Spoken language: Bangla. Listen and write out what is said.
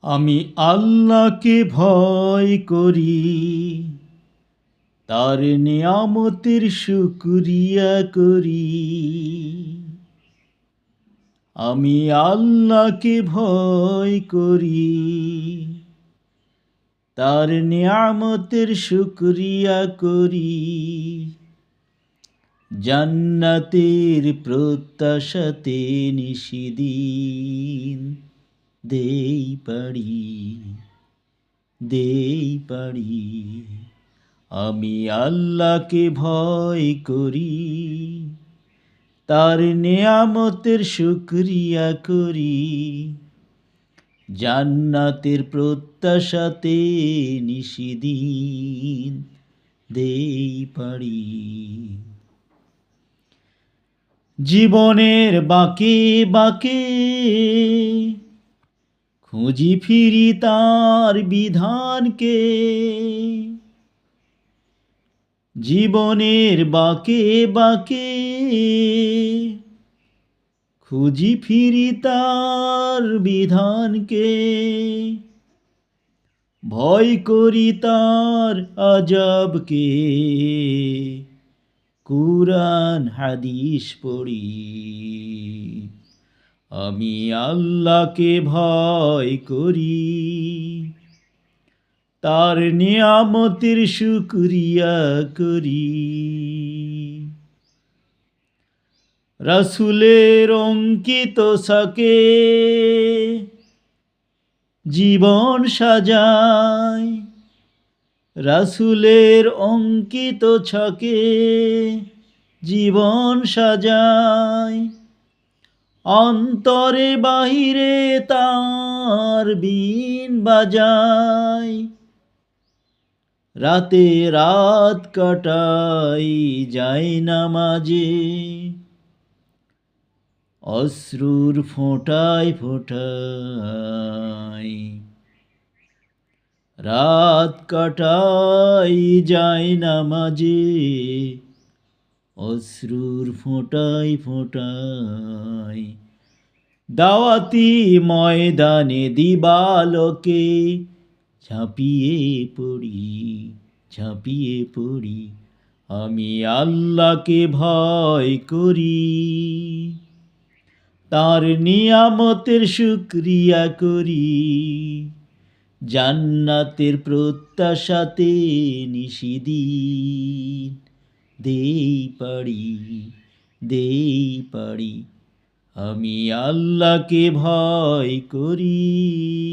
আমি আল্লাহকে ভয় করি, তার নিয়ামতের শুকরিয়া করি। আমি আল্লাহকে ভয় করি, তার নিয়ামতের শুকরিয়া করি। জান্নাতের প্রত্যাশাতে নিশিদিন দেই পাড়ি। আমি আল্লাহকে ভয় করি, তার নিয়ামতের শুকরিয়া করি। জান্নাতের প্রত্যাশাতে নিশিদিন দেই পাড়ি। জীবনের বাঁকে বাঁকে খুঁজি ফিরি তার বিধানকে। জীবনের বাঁকে বাঁকে খুঁজি ফিরি তার বিধানকে। ভয় করি তার আযাবকে, কুরআন হাদিস পড়ি। আমি আল্লাহকে ভয় করি, তার নিয়ামতের শুকরিয়া করি। রাসূলের অঙ্কিত সাকে জীবন সাজাই। রাসূলের অঙ্কিত ছকে জীবন সাজাই। অন্তরে বাহিরে তার বিন বাজাই। রাতে রাত কাটাই যায় নামাজে, অশ্রুর ফোঁটায় ফোঁটায়। রাত কাটাই যায় নামাজে, অশ্রুর ফোঁটায় ফোঁটায়। দাওয়াতি ময়দানে দিবালোকে ঝাঁপিয়ে পড়ি। আমি আল্লাহকে ভয় করি, তার নিয়ামতের শুকরিয়া করি। জান্নাতের প্রত্যাশাতে নিশিদিন দেই পাড়ি। আমি আল্লাহকে ভয় করি।